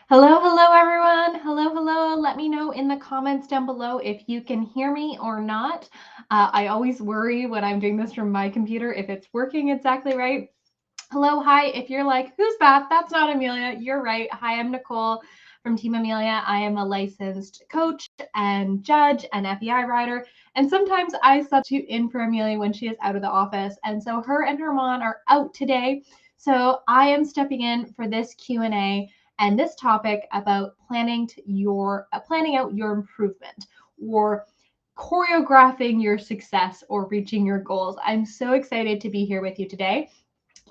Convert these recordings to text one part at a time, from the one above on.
Hello, hello, everyone. Hello, hello. Let me know in the comments down below if you can hear me or not. I always worry when I'm doing this from my computer if it's working exactly right. Hello, hi. If you're like, who's that? That's not Amelia. You're right. Hi, I'm Nicole from Team Amelia. I am a licensed coach and judge and FEI rider. And sometimes I substitute in for Amelia when she is out of the office. And so her and her mom are out today. So I am stepping in for this Q&A and this topic about planning out your improvement or choreographing your success or reaching your goals. I'm so excited to be here with you today.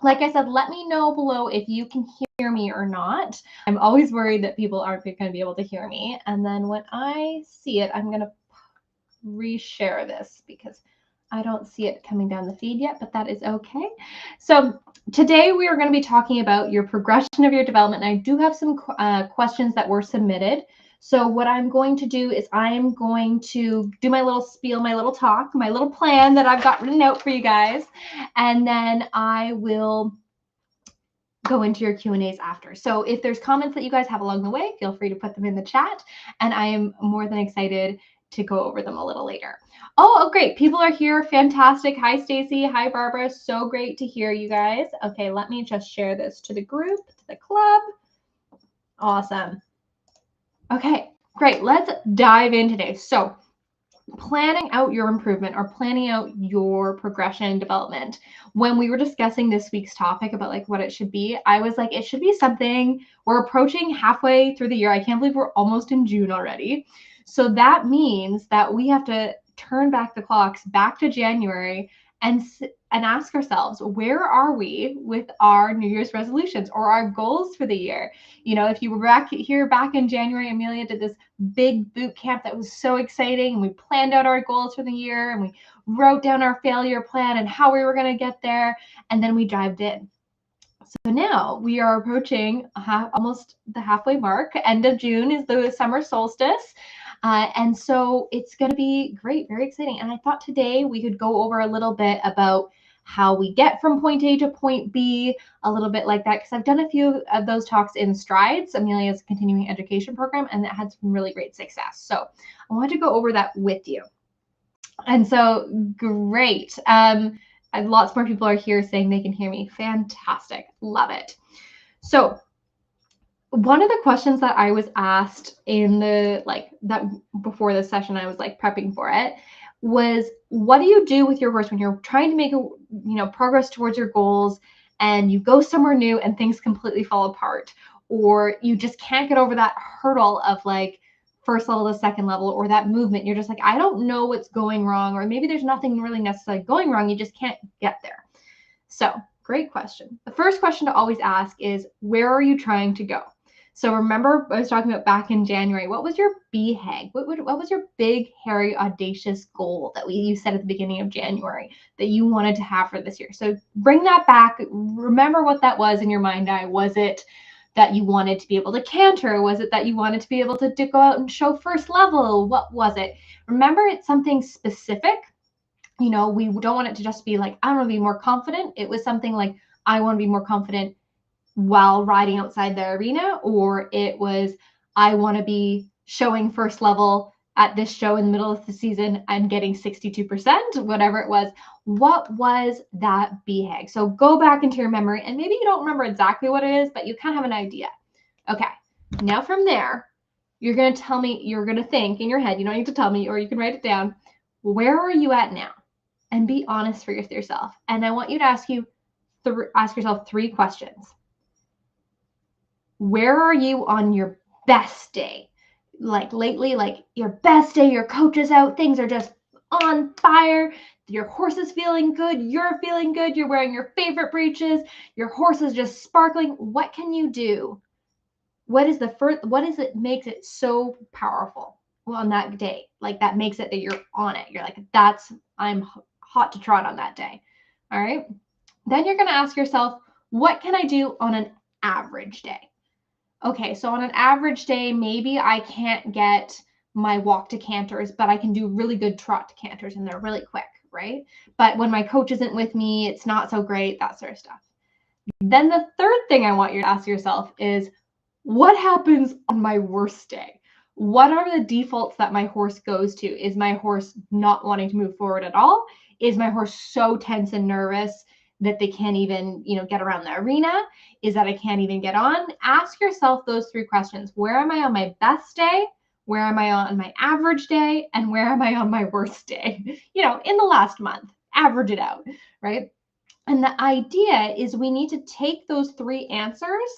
Like I said, let me know below if you can hear me or not. I'm always worried that people aren't going to be able to hear me. And then when I see it, I'm going to reshare this because I don't see it coming down the feed yet, but that is okay. So today we are going to be talking about your progression of your development. And I do have some questions that were submitted. So what I'm going to do is I'm going to do my little spiel, my little talk, my little plan that I've got written out for you guys. And then I will go into your Q&As after. So if there's comments that you guys have along the way, feel free to put them in the chat. And I am more than excited to go over them a little later. Oh, great. People are here. Fantastic. Hi, Stacy. Hi, Barbara. So great to hear you guys. Okay, let me just share this to the group, to the club. Awesome. Okay, great. Let's dive in today. So planning out your improvement or planning out your progression and development. When we were discussing this week's topic about like what it should be, I was like, it should be something, we're approaching halfway through the year. I can't believe we're almost in June already. So that means that we have to turn back the clocks back to January and ask ourselves, where are we with our New Year's resolutions or our goals for the year? You know, if you were back in January, Amelia did this big boot camp that was so exciting, and we planned out our goals for the year, and we wrote down our failure plan and how we were going to get there, and then we dived in. So now we are approaching almost the halfway mark. End of June is the summer solstice. And so it's going to be great, very exciting. And I thought today we could go over a little bit about how we get from point A to point B, a little bit like that, because I've done a few of those talks in Strides, Amelia's continuing education program, and it had some really great success. So I wanted to go over that with you. And so great. And lots more people are here saying they can hear me. Fantastic. Love it. So one of the questions that I was asked in that before the session, I was like prepping for it, was what do you do with your horse when you're trying to make progress towards your goals and you go somewhere new and things completely fall apart, or you just can't get over that hurdle of like first level to second level, or that movement, you're just like, I don't know what's going wrong, or maybe there's nothing really necessarily going wrong, you just can't get there. So great question. The first question to always ask is, where are you trying to go? So remember, I was talking about back in January, what was your BHAG? What was your big, hairy, audacious goal that you set at the beginning of January that you wanted to have for this year? So bring that back. Remember what that was in your mind's eye. Was it that you wanted to be able to canter? Was it that you wanted to be able to go out and show first level? What was it? Remember, it's something specific. You know, we don't want it to just be like, I want to be more confident. It was something like, I want to be more confident while riding outside the arena, or it was, I want to be showing first level at this show in the middle of the season and getting 62%, whatever it was. What was that BHAG? So go back into your memory, and maybe you don't remember exactly what it is, but you kind of have an idea. Okay, now from there, you're going to tell me, you're going to think in your head, you don't need to tell me, or you can write it down. Where are you at now? And be honest with yourself. And I want you to ask yourself 3 questions. Where are you on your best day? Like lately, like your best day, your coach is out, things are just on fire, your horse is feeling good, you're feeling good, you're wearing your favorite breeches, your horse is just sparkling. What can you do? What is it makes it so powerful on that day? Like that makes it that you're on it. You're like, I'm hot to trot on that day. All right. Then you're going to ask yourself, what can I do on an average day? Okay, so on an average day, maybe I can't get my walk to canters, but I can do really good trot to canters, and they're really quick, right? But when my coach isn't with me, it's not so great, that sort of stuff. Then the third thing I want you to ask yourself is, what happens on my worst day? What are the defaults that my horse goes to? Is my horse not wanting to move forward at all? Is my horse so tense and nervous that they can't even, get around the arena? Is that I can't even get on? Ask yourself those 3 questions. Where am I on my best day? Where am I on my average day? And where am I on my worst day? In the last month, average it out, right? And the idea is we need to take those 3 answers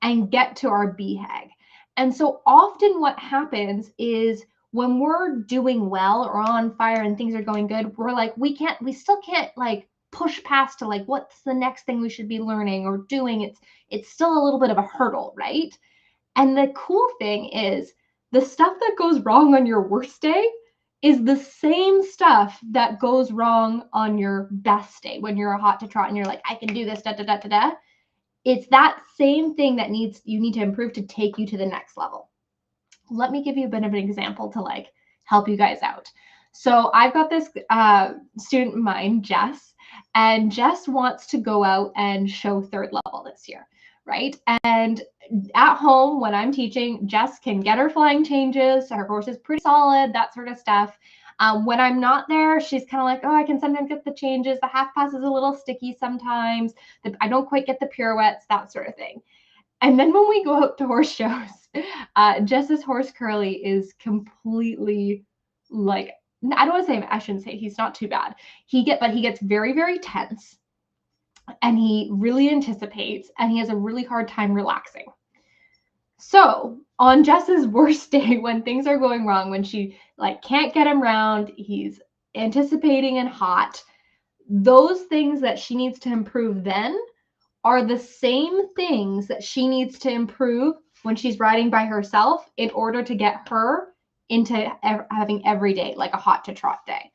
and get to our BHAG. And so often what happens is when we're doing well or on fire and things are going good, we're like, we still can't like push past to like, what's the next thing we should be learning or doing? It's still a little bit of a hurdle, right? And the cool thing is the stuff that goes wrong on your worst day is the same stuff that goes wrong on your best day when you're a hot to trot and you're like, I can do this, da da da da da. It's that same thing that you need to improve to take you to the next level. Let me give you a bit of an example to like help you guys out. So I've got this student of mine, Jess, and Jess wants to go out and show 3rd level this year, right? And at home, when I'm teaching, Jess can get her flying changes. Her horse is pretty solid, that sort of stuff. When I'm not there, she's kind of like, oh, I can sometimes get the changes. The half pass is a little sticky sometimes. I don't quite get the pirouettes, that sort of thing. And then when we go out to horse shows, Jess's horse Curly is completely like, I don't want to say, I shouldn't say he's not too bad. But he gets very, very tense and he really anticipates and he has a really hard time relaxing. So on Jess's worst day, when things are going wrong, when she like can't get him round, he's anticipating and hot, those things that she needs to improve then are the same things that she needs to improve when she's riding by herself in order to get her into having every day like a hot to trot day.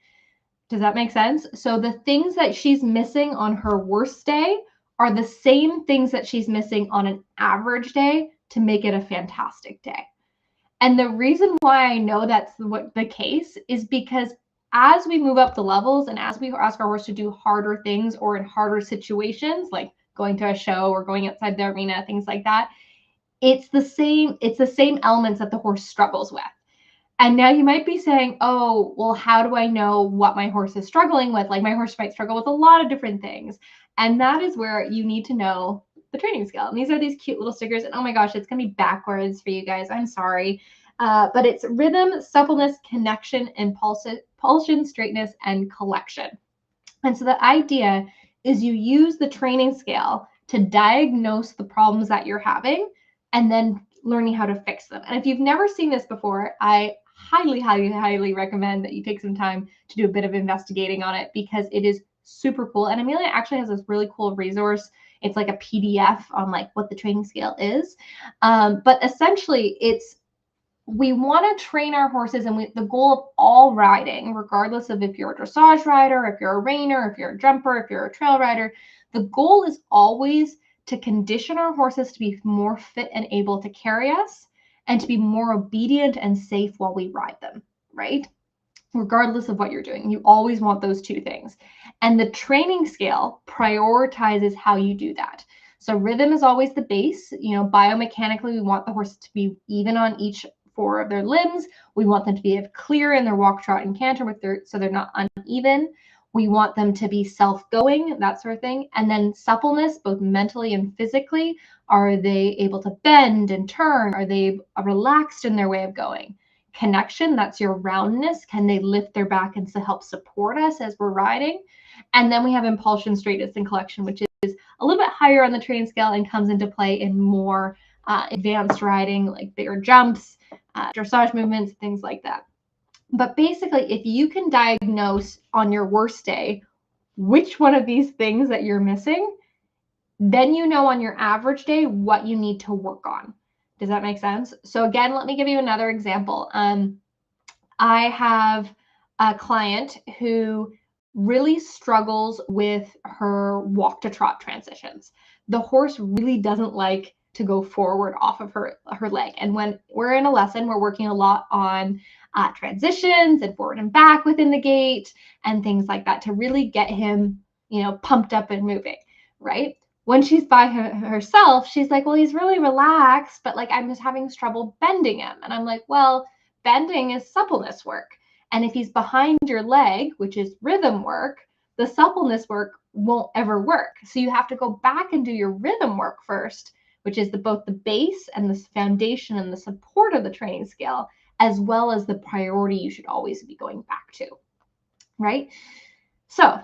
Does that make sense? So the things that she's missing on her worst day are the same things that she's missing on an average day to make it a fantastic day. And the reason why I know that's what the case is because as we move up the levels and as we ask our horse to do harder things or in harder situations, like going to a show or going outside the arena, things like that, it's the same elements that the horse struggles with. And now you might be saying, oh, well, how do I know what my horse is struggling with? Like my horse might struggle with a lot of different things. And that is where you need to know the training scale. And these are these cute little stickers. And oh my gosh, it's going to be backwards for you guys. I'm sorry. But it's rhythm, suppleness, connection, impulsion, straightness, and collection. And so the idea is you use the training scale to diagnose the problems that you're having and then learning how to fix them. And if you've never seen this before, I highly, highly, highly recommend that you take some time to do a bit of investigating on it because it is super cool. And Amelia actually has this really cool resource. It's like a PDF on like what the training scale is. But essentially we want to train our horses, and the goal of all riding, regardless of if you're a dressage rider, if you're a reiner, if you're a jumper, if you're a trail rider, the goal is always to condition our horses to be more fit and able to carry us and to be more obedient and safe while we ride them, right? Regardless of what you're doing, you always want those 2 things. And the training scale prioritizes how you do that. So rhythm is always the base. Biomechanically, we want the horse to be even on each 4 of their limbs. We want them to be clear in their walk, trot, and canter so they're not uneven. We want them to be self-going, that sort of thing. And then suppleness, both mentally and physically. Are they able to bend and turn? Are they relaxed in their way of going? Connection, that's your roundness. Can they lift their back and help support us as we're riding? And then we have impulsion, straightness, and collection, which is a little bit higher on the training scale and comes into play in more advanced riding, like bigger jumps, dressage movements, things like that. But basically, if you can diagnose on your worst day which one of these things that you're missing, then you know on your average day what you need to work on. Does that make sense? So again, let me give you another example. I have a client who really struggles with her walk to trot transitions. The horse really doesn't like to go forward off of her leg. And when we're in a lesson, we're working a lot on transitions and forward and back within the gait and things like that to really get him, pumped up and moving, right? When she's by herself, she's like, well, he's really relaxed, but like I'm just having trouble bending him. And I'm like, well, bending is suppleness work. And if he's behind your leg, which is rhythm work, the suppleness work won't ever work. So you have to go back and do your rhythm work first, which is both the base and the foundation and the support of the training scale, as well as the priority you should always be going back to, right? So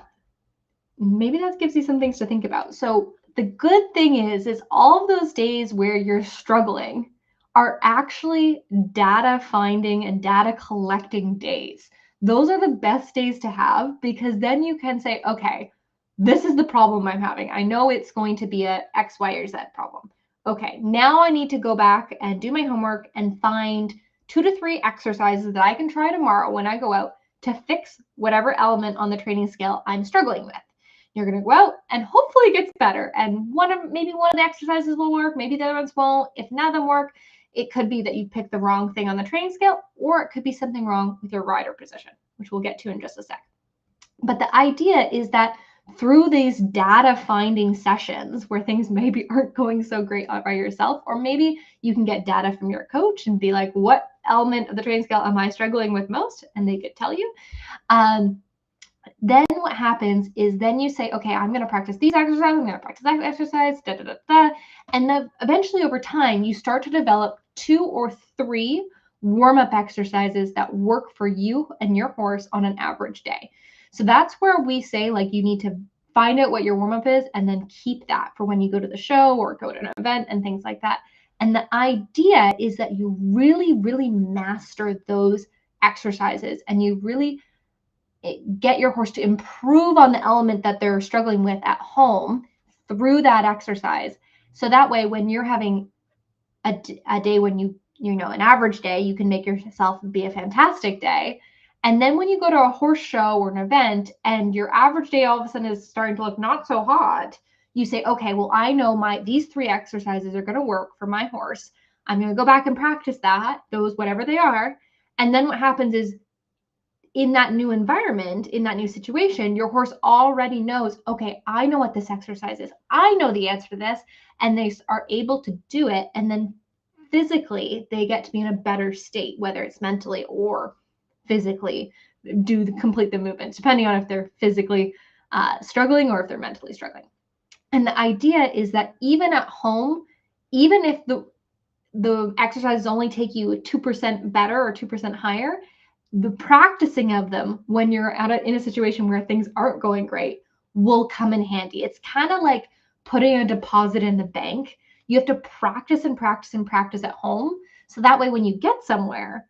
maybe that gives you some things to think about. So the good thing is all of those days where you're struggling are actually data finding and data collecting days. Those are the best days to have, because then you can say, okay, this is the problem I'm having. I know it's going to be a X, Y, or Z problem. Okay, now I need to go back and do my homework and find 2 to 3 exercises that I can try tomorrow when I go out to fix whatever element on the training scale I'm struggling with. You're going to go out and hopefully it gets better. And maybe one of the exercises will work, maybe the other ones won't. If none of them work, it could be that you picked the wrong thing on the training scale, or it could be something wrong with your rider position, which we'll get to in just a sec. But the idea is that through these data finding sessions where things maybe aren't going so great by yourself, or maybe you can get data from your coach and be like, what element of the training scale am I struggling with most? And they could tell you. Then what happens is then you say, okay, I'm going to practice these exercises, I'm going to practice that exercise, da, da, da, da. And then eventually over time, you start to develop 2 or 3 warm-up exercises that work for you and your horse on an average day. So that's where we say, like, you need to find out what your warm-up is and then keep that for when you go to the show or go to an event and things like that. And the idea is that you really, really master those exercises and you really get your horse to improve on the element that they're struggling with at home through that exercise. So that way, when you're having a day when you know, an average day, you can make yourself be a fantastic day. And then when you go to a horse show or an event and your average day all of a sudden is starting to look not so hot, you say, okay, well, I know these 3 exercises are going to work for my horse. I'm going to go back and practice those, whatever they are. And then what happens is, in that new environment, in that new situation, your horse already knows, okay, I know what this exercise is. I know the answer to this. And they are able to do it. And then physically, they get to be in a better state, whether it's mentally or physically, complete the movements, depending on if they're physically struggling or if they're mentally struggling. And the idea is that even at home, even if the exercises only take you 2% better or 2% higher, the practicing of them when you're in a situation where things aren't going great will come in handy. It's kind of like putting a deposit in the bank. You have to practice and practice and practice at home. So that way, when you get somewhere,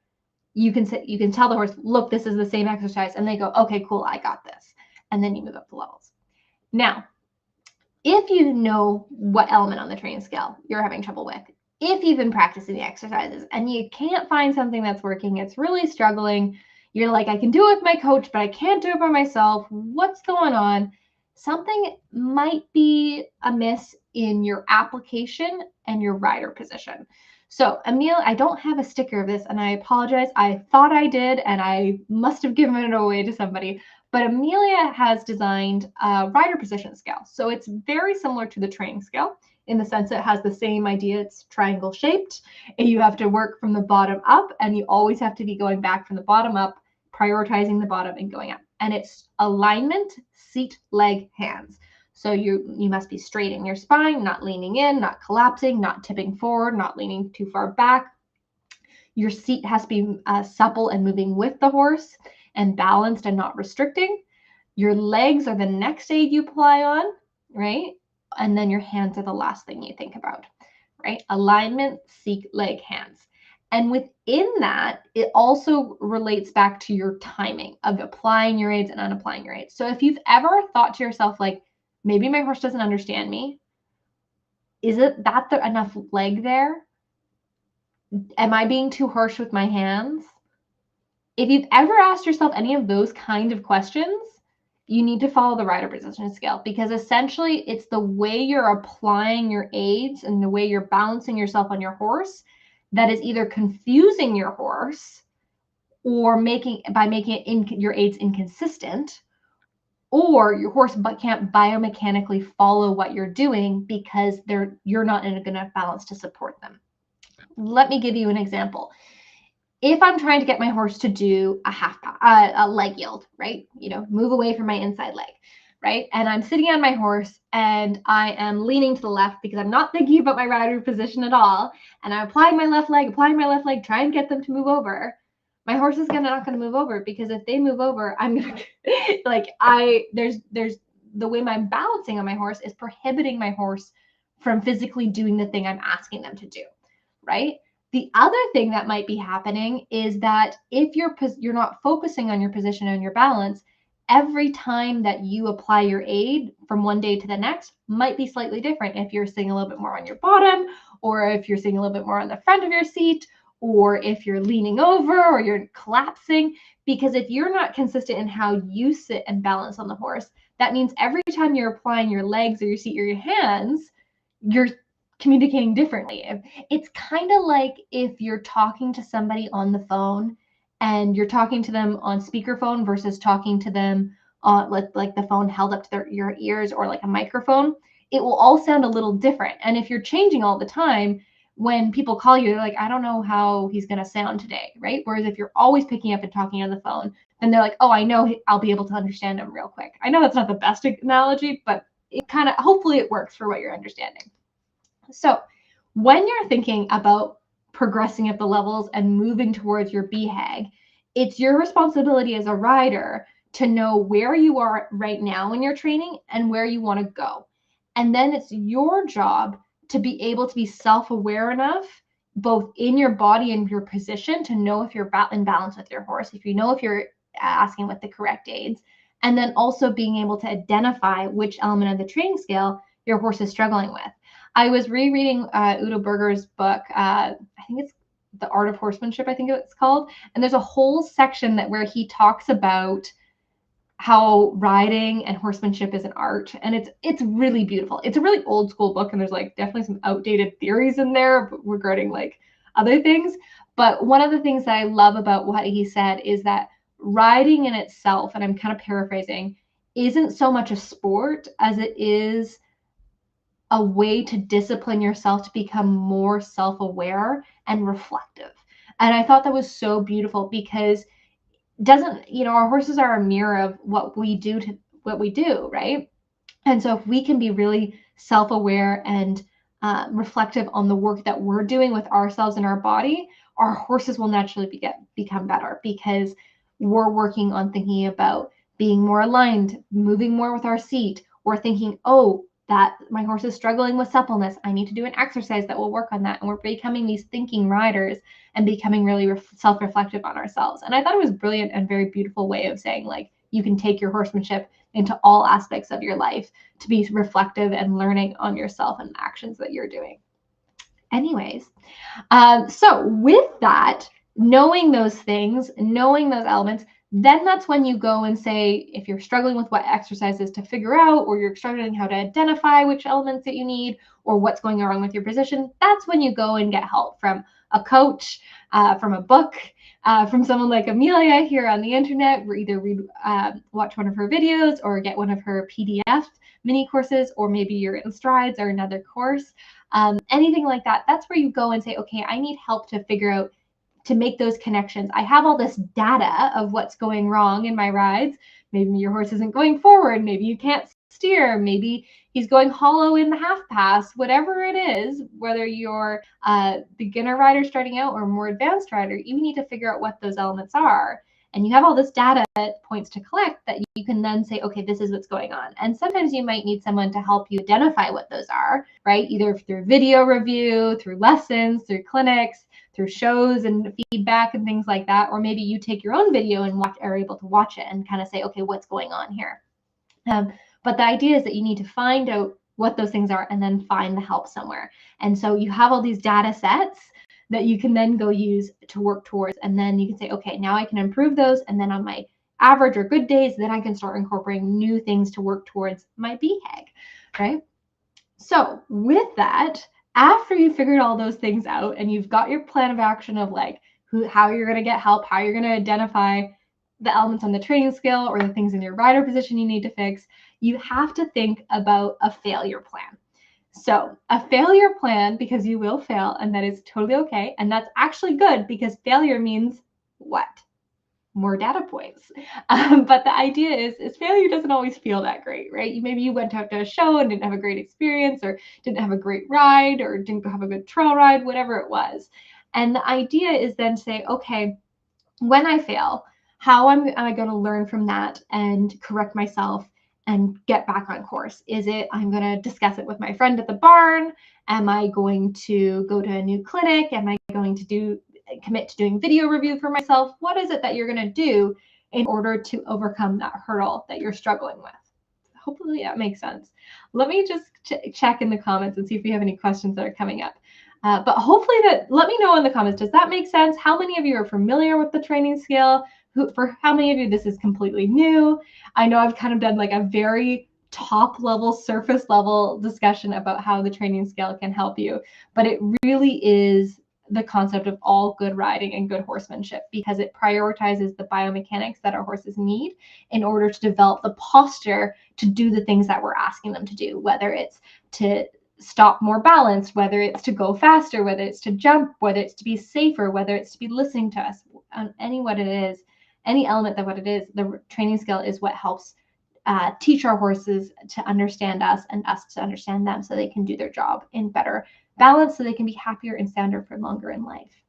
you can tell the horse, look, this is the same exercise. And they go, okay, cool, I got this. And then you move up the levels. Now, if you know what element on the training scale you're having trouble with, if you've been practicing the exercises and you can't find something that's working, it's really struggling, you're like, I can do it with my coach, but I can't do it by myself. What's going on? Something might be amiss in your application and your rider position. So, Emil, I don't have a sticker of this, and I apologize. I thought I did, and I must have given it away to somebody. But Amelia has designed a rider position scale. So it's very similar to the training scale in the sense it has the same idea. It's triangle shaped, and you have to work from the bottom up, and you always have to be going back from the bottom up, prioritizing the bottom and going up. And it's alignment, seat, leg, hands. So you must be straight in your spine, not leaning in, not collapsing, not tipping forward, not leaning too far back. Your seat has to be supple and moving with the horse and balanced and not restricting. Your legs are the next aid you apply on, right? And then your hands are the last thing you think about, right? Alignment, seat, leg, hands. And within that, it also relates back to your timing of applying your aids and unapplying your aids. So if you've ever thought to yourself, like, maybe my horse doesn't understand me, is it that enough leg there? Am I being too harsh with my hands? If you've ever asked yourself any of those kind of questions, you need to follow the rider position scale, because essentially it's the way you're applying your aids and the way you're balancing yourself on your horse that is either confusing your horse or making your aids inconsistent, or your horse can't biomechanically follow what you're doing because you're not in a good enough balance to support them. Let me give you an example. If I'm trying to get my horse to do a leg yield, right? Move away from my inside leg, right? And I'm sitting on my horse and I am leaning to the left because I'm not thinking about my rider position at all. And I'm applying my left leg, trying to get them to move over. My horse is not going to move over, because if they move over, I'm going to, there's the way I'm balancing on my horse is prohibiting my horse from physically doing the thing I'm asking them to do, right? The other thing that might be happening is that if you're not focusing on your position and your balance, every time that you apply your aid from one day to the next might be slightly different. If you're sitting a little bit more on your bottom, or if you're sitting a little bit more on the front of your seat, or if you're leaning over or you're collapsing. Because if you're not consistent in how you sit and balance on the horse, that means every time you're applying your legs or your seat or your hands, you're communicating differently. It's kind of like if you're talking to somebody on the phone and you're talking to them on speakerphone versus talking to them on like the phone held up to your ears, or like a microphone. It will all sound a little different. And if you're changing all the time, when people call you, they're like, I don't know how he's going to sound today, right? Whereas if you're always picking up and talking on the phone, then they're like, oh, I know I'll be able to understand him real quick. I know that's not the best analogy, but it hopefully it works for what you're understanding. So when you're thinking about progressing up the levels and moving towards your BHAG, it's your responsibility as a rider to know where you are right now in your training and where you want to go. And then it's your job to be able to be self-aware enough, both in your body and your position, to know if you're in balance with your horse, if you're asking with the correct aids, and then also being able to identify which element of the training scale your horse is struggling with. I was rereading Udo Berger's book. I think it's The Art of Horsemanship, I think it's called. And there's a whole section where he talks about how riding and horsemanship is an art. And it's really beautiful. It's a really old school book, and there's definitely some outdated theories in there regarding other things. But one of the things that I love about what he said is that riding in itself, and I'm kind of paraphrasing, isn't so much a sport as it is a way to discipline yourself to become more self-aware and reflective. And I thought that was so beautiful, because our horses are a mirror of what we do, right? And so if we can be really self-aware and reflective on the work that we're doing with ourselves and our body, our horses will naturally become better, because we're working on thinking about being more aligned, moving more with our seat, or thinking, oh, that my horse is struggling with suppleness, I need to do an exercise that will work on that. And we're becoming these thinking riders and becoming really self-reflective on ourselves. And I thought it was brilliant and very beautiful way of saying, you can take your horsemanship into all aspects of your life to be reflective and learning on yourself and the actions that you're doing. Anyways, so with that, knowing those things, knowing those elements, then that's when you go and say, if you're struggling with what exercises to figure out, or you're struggling how to identify which elements that you need, or what's going wrong with your position, that's when you go and get help from a coach, from a book, from someone like Amelia here on the internet, or either watch one of her videos or get one of her PDF mini courses, or maybe you're in Strides or another course, anything like that. That's where you go and say, okay, I need help to figure out, to make those connections. I have all this data of what's going wrong in my rides. Maybe your horse isn't going forward. Maybe you can't steer. Maybe he's going hollow in the half pass, whatever it is, whether you're a beginner rider starting out or a more advanced rider, you need to figure out what those elements are. And you have all this data points to collect that you can then say, okay, this is what's going on. And sometimes you might need someone to help you identify what those are, right? Either through video review, through lessons, through clinics, through shows and feedback and things like that. Or maybe you take your own video and are able to watch it and kind of say, okay, what's going on here? But the idea is that you need to find out what those things are and then find the help somewhere. And so you have all these data sets that you can then go use to work towards. And then you can say, okay, now I can improve those. And then on my average or good days, then I can start incorporating new things to work towards my BHAG, right? So with that, after you've figured all those things out and you've got your plan of action of how you're going to get help, how you're going to identify the elements on the training scale or the things in your rider position you need to fix, you have to think about a failure plan. So a failure plan, because you will fail, and that is totally okay. And that's actually good, because failure means what? More data points. But the idea is failure doesn't always feel that great, right? Maybe you went out to a show and didn't have a great experience, or didn't have a great ride, or didn't have a good trail ride, whatever it was. And the idea is then say, okay, when I fail, how am I going to learn from that and correct myself and get back on course? Is it I'm going to discuss it with my friend at the barn? Am I going to go to a new clinic? Am I going to commit to doing video review for myself? What is it that you're going to do in order to overcome that hurdle that you're struggling with? Hopefully that makes sense. Let me just check in the comments and see if we have any questions that are coming up. But hopefully let me know in the comments, does that make sense? How many of you are familiar with the training scale? For how many of you this is completely new? I know I've kind of done like a very top level, surface level discussion about how the training scale can help you, but it really is the concept of all good riding and good horsemanship, because it prioritizes the biomechanics that our horses need in order to develop the posture to do the things that we're asking them to do, whether it's to stop more balanced, whether it's to go faster, whether it's to jump, whether it's to be safer, whether it's to be listening to us, any element that what it is, the training scale is what helps teach our horses to understand us and us to understand them, so they can do their job in better balance, so they can be happier and sounder for longer in life.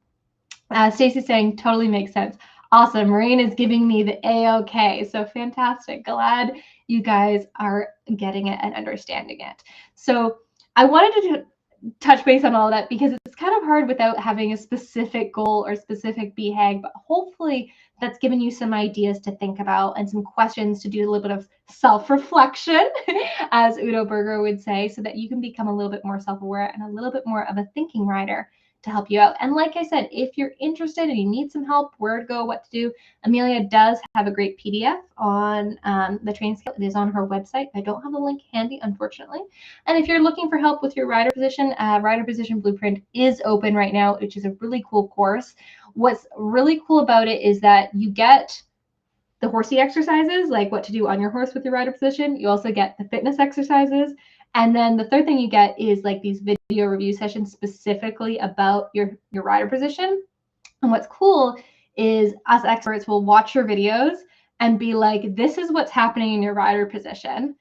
Stacy's saying totally makes sense. Awesome. Maureen is giving me the A-OK. So fantastic. Glad you guys are getting it and understanding it. So I wanted to touch base on all of that, because it's kind of hard without having a specific goal or specific BHAG, but hopefully that's given you some ideas to think about and some questions to do a little bit of self-reflection, as Udo Berger would say, so that you can become a little bit more self-aware and a little bit more of a thinking rider to help you out. And like I said, if you're interested and you need some help, where to go, what to do, Amelia does have a great PDF on the training scale. It is on her website. I don't have the link handy, unfortunately. And if you're looking for help with your rider position blueprint is open right now, which is a really cool course. What's really cool about it is that you get the horsey exercises, like what to do on your horse with your rider position. You also get the fitness exercises. And then the third thing you get is like these video review sessions specifically about your rider position. And what's cool is us experts will watch your videos and be like, this is what's happening in your rider position.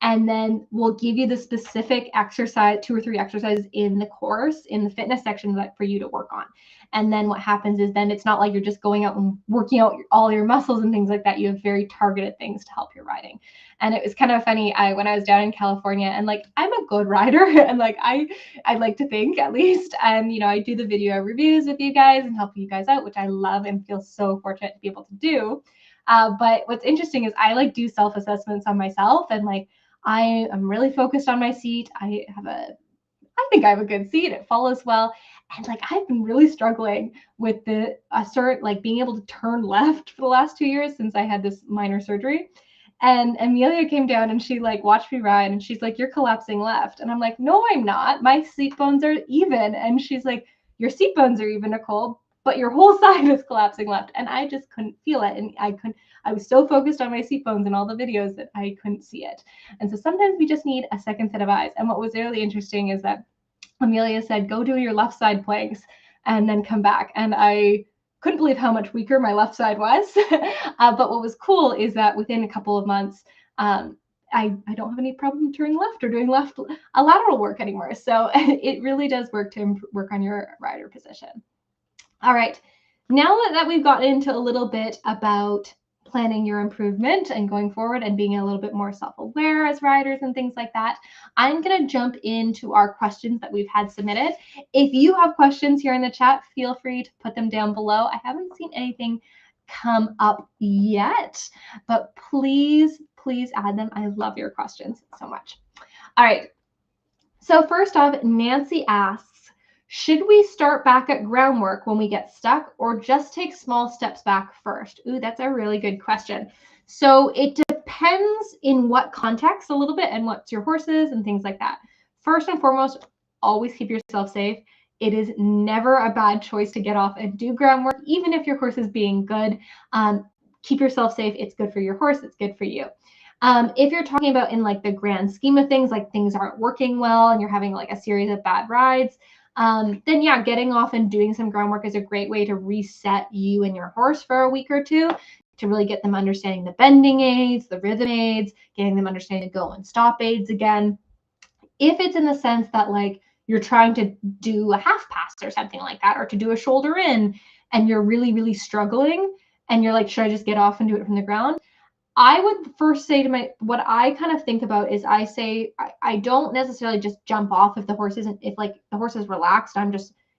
And then we'll give you the specific exercise, 2 or 3 exercises in the course, in the fitness section, for you to work on. And then what happens is then it's not like you're just going out and working out all your muscles and things like that. You have very targeted things to help your riding. And it was kind of funny when I was down in California, and like I'm a good rider, and like I like to think, at least, and I do the video reviews with you guys and help you guys out, which I love and feel so fortunate to be able to do. But what's interesting is I like do self-assessments on myself, and like I am really focused on my seat. I think I have a good seat. It follows well. And like I've been really struggling with being able to turn left for the last 2 years since I had this minor surgery. And Amelia came down and she like watched me ride, and she's like, "You're collapsing left." And I'm like, "No, I'm not. My seat bones are even." And she's like, "Your seat bones are even, Nicole, but your whole side is collapsing left." And I just couldn't feel it. And I was so focused on my seat bones and all the videos that I couldn't see it. And so sometimes we just need a second set of eyes. And what was really interesting is that Amelia said, "Go do your left side planks and then come back." And I couldn't believe how much weaker my left side was. But what was cool is that within a couple of months, I don't have any problem turning left or doing lateral work anymore. So it really does work to work on your rider position. All right, now that we've gotten into a little bit about planning your improvement and going forward and being a little bit more self-aware as riders and things like that, I'm going to jump into our questions that we've had submitted. If you have questions here in the chat, feel free to put them down below. I haven't seen anything come up yet, but please add them. I love your questions so much. All right, so first off, Nancy asks, should we start back at groundwork when we get stuck, or just take small steps back first? Ooh, that's a really good question. So it depends in what context a little bit and what's your horses and things like that. First and foremost, always keep yourself safe. It is never a bad choice to get off and do groundwork, even if your horse is being good. keep yourself safe. It's good for your horse. It's good for you. If you're talking about in like the grand scheme of things, like things aren't working well and you're having like a series of bad rides, then yeah, getting off and doing some groundwork is a great way to reset you and your horse for a week or two, to really get them understanding the bending aids, the rhythm aids, getting them understanding the go and stop aids again. If it's in the sense that like you're trying to do a half pass or something like that, or to do a shoulder in, and you're really, really struggling and you're like, should I just get off and do it from the ground? I would first say to what I kind of think about is I say, I don't necessarily just jump off if the horse isn't, if like the horse is relaxed,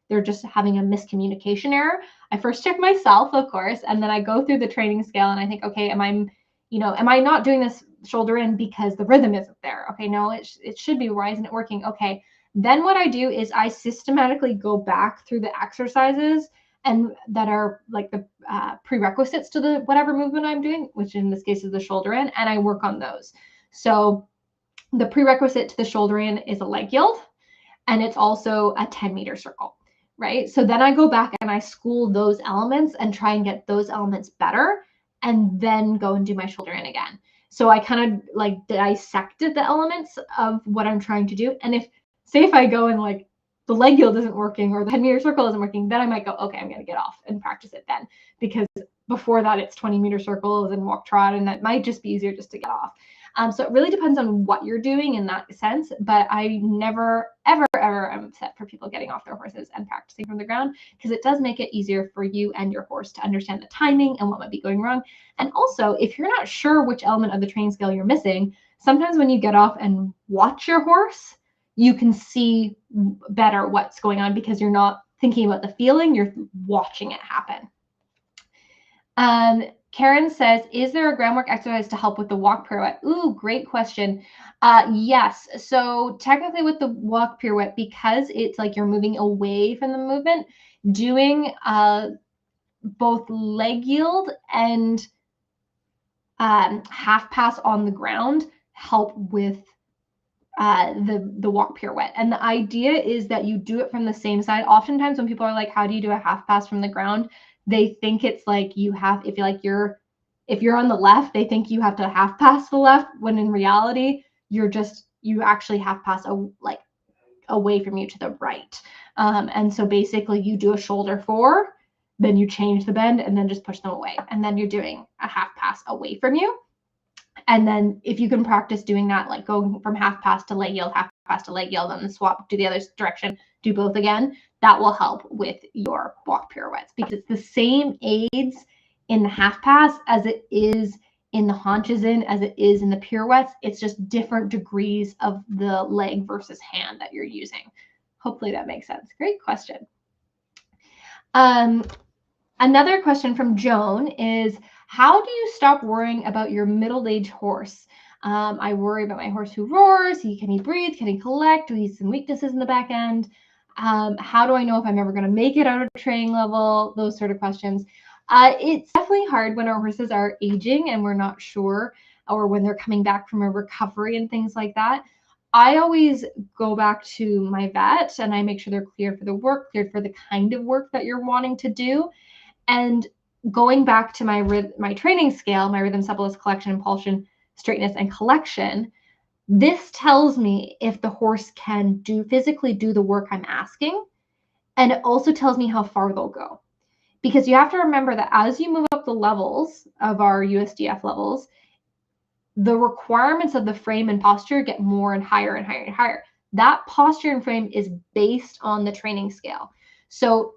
they're just having a miscommunication error. I first check myself, of course, and then I go through the training scale and I think, okay, am I not doing this shoulder in because the rhythm isn't there? Okay, no, it should be. Why isn't it working? Okay. Then what I do is I systematically go back through the exercises and that are like the prerequisites to the whatever movement I'm doing, which in this case is the shoulder in, and I work on those. So the prerequisite to the shoulder in is a leg yield, and it's also a 10-meter circle, right? So then I go back and I school those elements and try and get those elements better, and then go and do my shoulder in again. So I kind of like dissected the elements of what I'm trying to do. And if I go and like the leg yield isn't working or the 10-meter circle isn't working, then I might go, okay, I'm going to get off and practice it then. Because before that, it's 20-meter circles and walk trot, and that might just be easier just to get off. So it really depends on what you're doing in that sense, but I never, ever, ever am upset for people getting off their horses and practicing from the ground, because it does make it easier for you and your horse to understand the timing and what might be going wrong. And also, if you're not sure which element of the training scale you're missing, sometimes when you get off and watch your horse, you can see better what's going on because you're not thinking about the feeling, you're watching it happen. Karen says, is there a groundwork exercise to help with the walk pirouette? Ooh, great question. Yes. So technically with the walk pirouette, because it's like you're moving away from the movement, doing both leg yield and half pass on the ground help with the walk pirouette. And the idea is that you do it from the same side. Oftentimes when people are like, how do you do a half pass from the ground? They think it's like if you're on the left, they think you have to half pass the left, when in reality, you actually half pass away from you to the right. And so basically you do a shoulder 4, then you change the bend and then just push them away. And then you're doing a half pass away from you. And then if you can practice doing that, like going from half pass to leg yield, half pass to leg yield, and then swap to the other direction, do both again, that will help with your walk pirouettes, because it's the same aids in the half pass as it is in the haunches in, as it is in the pirouettes. It's just different degrees of the leg versus hand that you're using. Hopefully that makes sense. Great question. Another question from Joan is, how do you stop worrying about your middle-aged horse? I worry about my horse who roars. Can he breathe? Can he collect? Do he have some weaknesses in the back end? How do I know if I'm ever going to make it out of training level? Those sort of questions. It's definitely hard when our horses are aging and we're not sure, or when they're coming back from a recovery and things like that. I always go back to my vet and I make sure they're cleared for the work, cleared for the kind of work that you're wanting to do. And going back to my training scale, my rhythm, suppleness, collection, impulsion, straightness, and collection, this tells me if the horse can physically do the work I'm asking. And it also tells me how far they'll go. Because you have to remember that as you move up the levels of our USDF levels, the requirements of the frame and posture get more and higher and higher and higher. That posture and frame is based on the training scale. So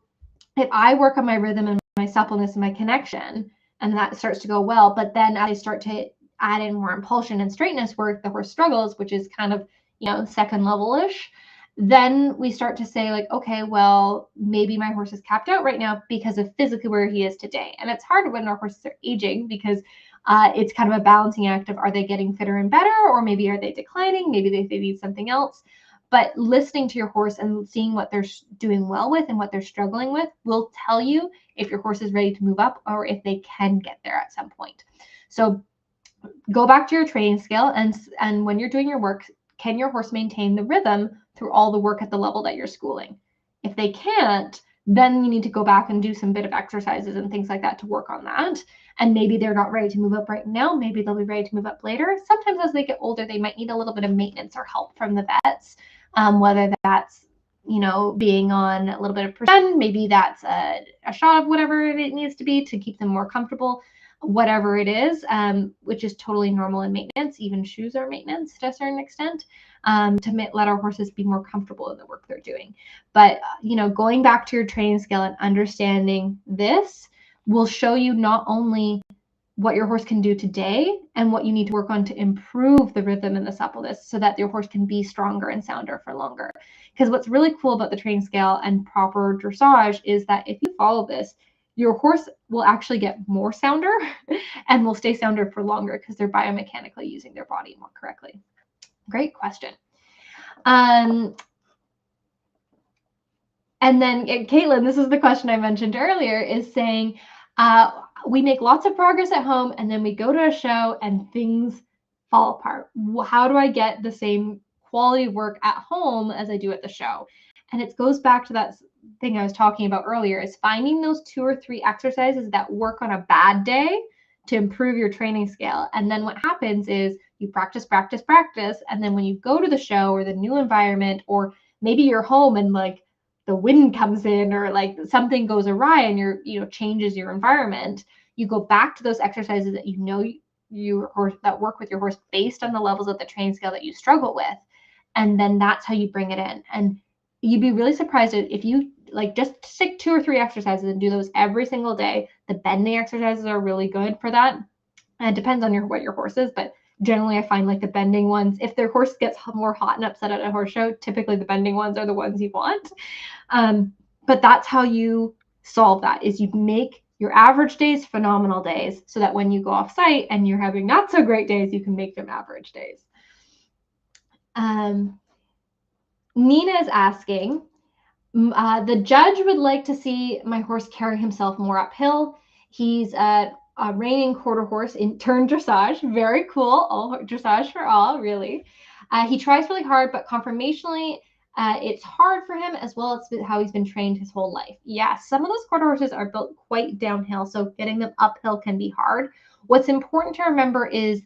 if I work on my rhythm and my suppleness and my connection, and that starts to go well, but then as I start to add in more impulsion and straightness work, the horse struggles, which is kind of, second level-ish, then we start to say like, okay, well, maybe my horse is capped out right now because of physically where he is today. And it's hard when our horses are aging, because it's kind of a balancing act of, are they getting fitter and better, or maybe are they declining? Maybe they need something else. But listening to your horse and seeing what they're doing well with and what they're struggling with will tell you if your horse is ready to move up or if they can get there at some point. So go back to your training scale, and when you're doing your work, can your horse maintain the rhythm through all the work at the level that you're schooling? If they can't, then you need to go back and do some bit of exercises and things like that to work on that. and maybe they're not ready to move up right now. Maybe they'll be ready to move up later. Sometimes as they get older, they might need a little bit of maintenance or help from the vets, whether that's, you know, being on a little bit of percent, maybe that's a shot of whatever it needs to be to keep them more comfortable, whatever it is, which is totally normal in maintenance. Even shoes are maintenance to a certain extent, to let our horses be more comfortable in the work they're doing. But, you know, going back to your training scale and understanding this will show you not only what your horse can do today and what you need to work on to improve the rhythm and the suppleness so that your horse can be stronger and sounder for longer. Because what's really cool about the training scale and proper dressage is that if you follow this, your horse will actually get more sounder and will stay sounder for longer because they're biomechanically using their body more correctly. Great question. And then Caitlin, this is the question I mentioned earlier, is saying, we make lots of progress at home and then we go to a show and things fall apart. How do I get the same quality of work at home as I do at the show? And it goes back to that thing I was talking about earlier, is finding those 2 or 3 exercises that work on a bad day to improve your training scale. And then what happens is you practice, practice, practice. And then when you go to the show or the new environment, or maybe you're home and like the wind comes in or like something goes awry and changes your environment, you go back to those exercises that that work with your horse based on the levels of the training scale that you struggle with. And then that's how you bring it in. And you'd be really surprised if you like just stick 2 or 3 exercises and do those every single day. The bending exercises are really good for that. And it depends on what your horse is, but generally I find like the bending ones, if their horse gets more hot and upset at a horse show, typically the bending ones are the ones you want. But that's how you solve that, is you make your average days phenomenal days so that when you go off site and you're having not so great days, you can make them average days. Nina is asking, the judge would like to see my horse carry himself more uphill. He's a reining quarter horse in turn dressage. Very cool. All dressage for all, really. He tries really hard, but conformationally, it's hard for him, as well as how he's been trained his whole life. Yeah, some of those quarter horses are built quite downhill, so getting them uphill can be hard. What's important to remember is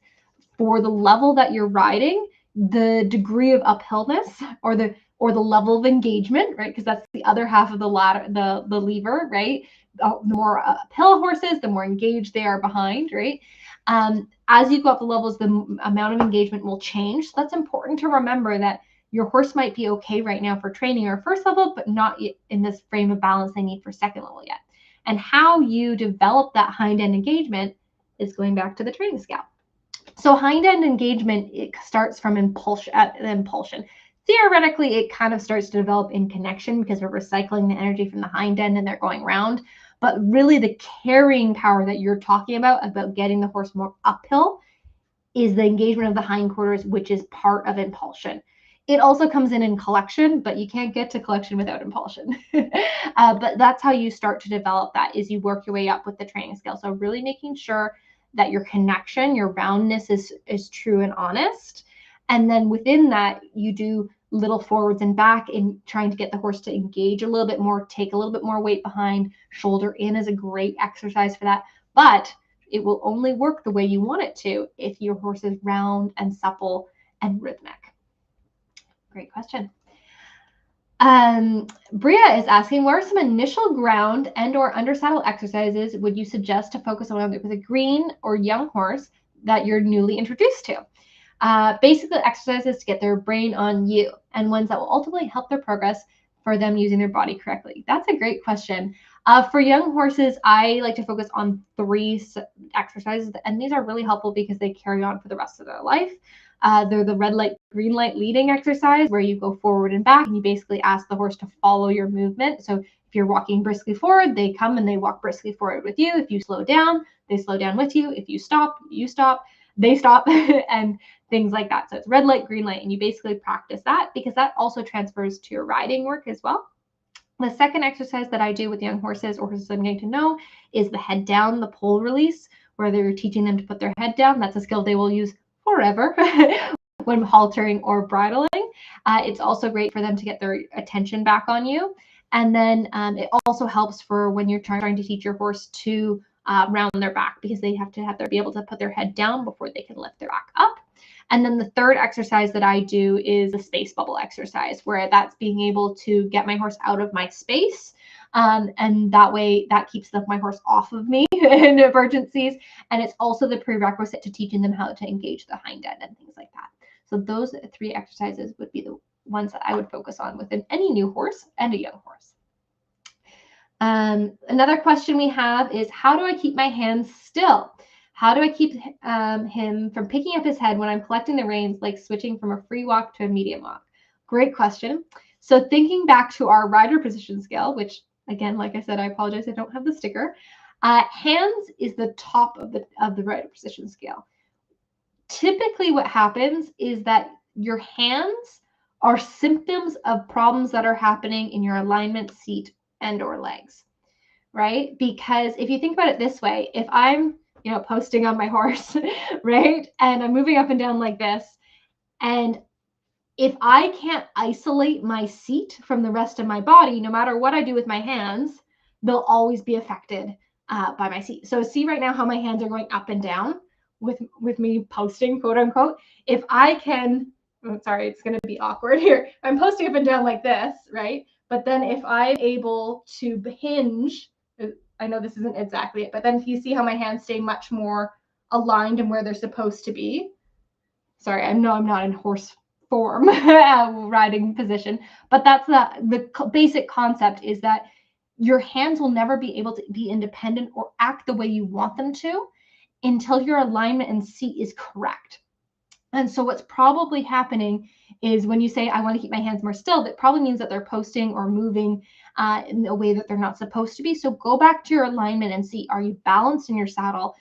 for the level that you're riding, the degree of uphillness or the level of engagement, right? Because that's the other half of the ladder, the lever, right? The more uphill horses, the more engaged they are behind, right? As you go up the levels, the amount of engagement will change. So that's important to remember, that your horse might be okay right now for training or first level, but not in this frame of balance they need for second level yet. And how you develop that hind end engagement is going back to the training scale. So hind end engagement, it starts from impulsion. Theoretically, it kind of starts to develop in connection because we're recycling the energy from the hind end and they're going round. But really the carrying power that you're talking about getting the horse more uphill, is the engagement of the hindquarters, which is part of impulsion. It also comes in collection, but you can't get to collection without impulsion. But that's how you start to develop that, is you work your way up with the training scale. So really making sure that your connection, your roundness is true and honest. And then within that, you do little forwards and back in trying to get the horse to engage a little bit more, take a little bit more weight behind. Shoulder in is a great exercise for that. But it will only work the way you want it to if your horse is round and supple and rhythmic. Great question. Bria is asking, what are some initial ground and or under saddle exercises would you suggest to focus on with a green or young horse that you're newly introduced to? Basically exercises to get their brain on you, and ones that will ultimately help their progress for them using their body correctly. That's a great question. For young horses, I like to focus on 3 exercises, and these are really helpful because they carry on for the rest of their life. They're the red light, green light leading exercise, where you go forward and back, and you basically ask the horse to follow your movement. So if you're walking briskly forward, they come and they walk briskly forward with you. If you slow down, they slow down with you. If you stop, they stop, and things like that. So it's red light, green light, and you basically practice that because that also transfers to your riding work as well. The second exercise that I do with young horses, or horses I'm getting to know, is the head down, the pole release, where they're teaching them to put their head down. That's a skill they will use forever when haltering or bridling. It's also great for them to get their attention back on you. And then it also helps for when you're trying to teach your horse to around their back, because they have to be able to put their head down before they can lift their back up. And then the third exercise that I do is a space bubble exercise, where that's being able to get my horse out of my space. And that way that keeps my horse off of me in emergencies. And it's also the prerequisite to teaching them how to engage the hind end and things like that. So those 3 exercises would be the ones that I would focus on within any new horse and a young horse. Another question we have is, how do I keep my hands still? How do I keep him from picking up his head when I'm collecting the reins, like switching from a free walk to a medium walk? Great question. So thinking back to our rider position scale, which again, like I said, I apologize, I don't have the sticker. Hands is the top of the rider position scale. Typically what happens is that your hands are symptoms of problems that are happening in your alignment, seat, and or legs, right? Because if you think about it this way, if I'm posting on my horse, right, and I'm moving up and down like this, and if I can't isolate my seat from the rest of my body, no matter what I do with my hands, they'll always be affected by my seat. So see right now how my hands are going up and down with me posting, quote unquote. If I can, sorry, it's going to be awkward here. I'm posting up and down like this, right? But then if I'm able to hinge, I know this isn't exactly it, but then if you see how my hands stay much more aligned and where they're supposed to be. Sorry, I know I'm not in horse form riding position, but that's the basic concept, is that your hands will never be able to be independent or act the way you want them to until your alignment and seat is correct. And so what's probably happening is when you say, I want to keep my hands more still, that probably means that they're posting or moving in a way that they're not supposed to be. So go back to your alignment and see, are you balanced in your saddle?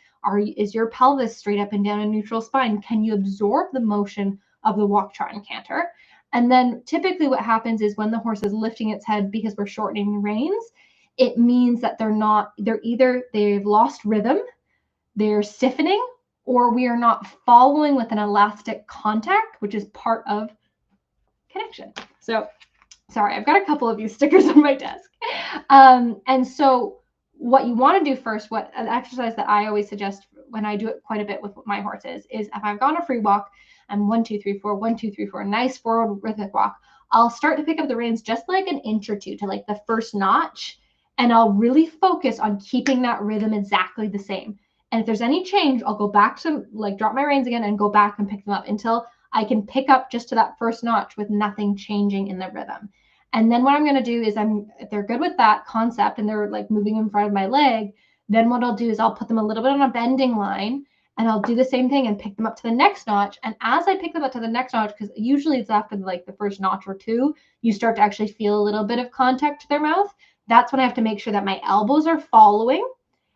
Is your pelvis straight up and down in neutral spine? Can you absorb the motion of the walk, trot, and canter? And then typically what happens is when the horse is lifting its head because we're shortening the reins, it means that they've lost rhythm, they're stiffening, or we are not following with an elastic contact, which is part of connection. So sorry, I've got a couple of these stickers on my desk. And so what you want to do first, an exercise that I always suggest when I do it quite a bit with my horses, is if I've gone a free walk and 1, 2, 3, 4, 1, 2, 3, 4, nice forward rhythmic walk, I'll start to pick up the reins just like an inch or two to like the first notch. And I'll really focus on keeping that rhythm exactly the same. And if there's any change, I'll go back to drop my reins again and go back and pick them up until I can pick up just to that first notch with nothing changing in the rhythm. And then what I'm going to do is if they're good with that concept and they're moving in front of my leg, then what I'll do is I'll put them a little bit on a bending line, and I'll do the same thing and pick them up to the next notch. And as I pick them up to the next notch, because usually it's after the first notch or two, you start to actually feel a little bit of contact to their mouth. That's when I have to make sure that my elbows are following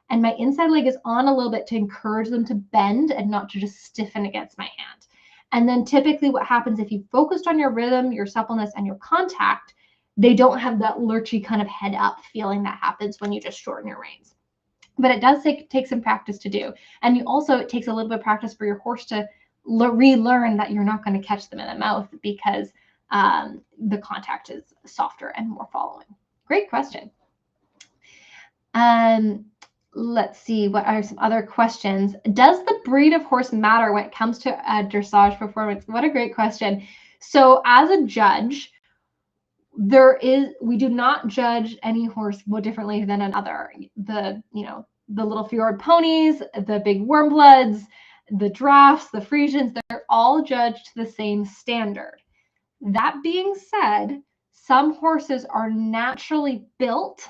and my inside leg is on a little bit to encourage them to bend and not to just stiffen against my hand. And then typically what happens, if you focused on your rhythm, your suppleness, and your contact, they don't have that lurchy kind of head up feeling that happens when you just shorten your reins. But it does take some practice to do. And it takes a little bit of practice for your horse to relearn that you're not going to catch them in the mouth because the contact is softer and more following. Great question. Let's see, what are some other questions? Does the breed of horse matter when it comes to dressage performance? What a great question. So as a judge, we do not judge any horse more differently than another. The little fjord ponies, the big warm bloods, the drafts, the Friesians, they're all judged to the same standard. That being said, some horses are naturally built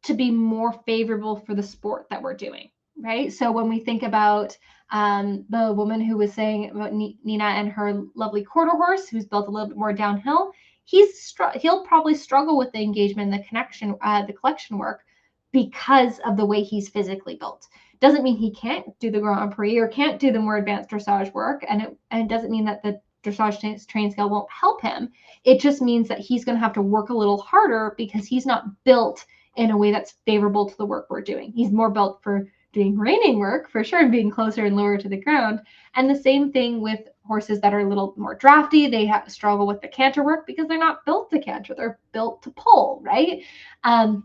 to be more favorable for the sport that we're doing, right? So when we think about the woman who was saying about Nina and her lovely quarter horse, who's built a little bit more downhill, he'll probably struggle with the engagement and the collection work because of the way he's physically built. Doesn't mean he can't do the Grand Prix or can't do the more advanced dressage work, and it doesn't mean that the dressage training scale won't help him. It just means that he's going to have to work a little harder because he's not built in a way that's favorable to the work we're doing. He's more built for doing reining work, for sure, and being closer and lower to the ground. And the same thing with horses that are a little more drafty. They struggle with the canter work because they're not built to canter. They're built to pull, right? And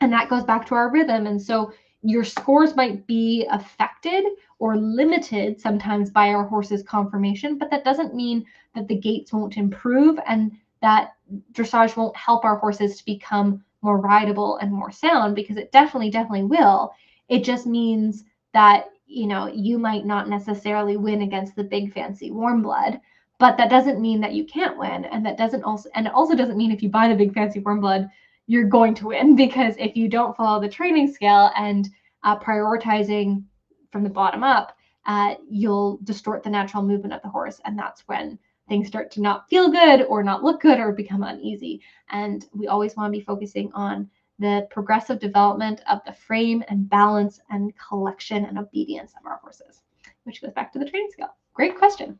that goes back to our rhythm. And so your scores might be affected or limited sometimes by our horse's conformation, but that doesn't mean that the gaits won't improve and that dressage won't help our horses to become more rideable and more sound, because it definitely will. It just means that, you know, you might not necessarily win against the big fancy warm blood, but that doesn't mean that you can't win. And that doesn't also, and it also doesn't mean if you buy the big fancy warm blood, you're going to win, because if you don't follow the training scale and prioritizing from the bottom up, you'll distort the natural movement of the horse. And that's when things start to not feel good or not look good or become uneasy. And we always want to be focusing on the progressive development of the frame and balance and collection and obedience of our horses, which goes back to the training scale. Great question.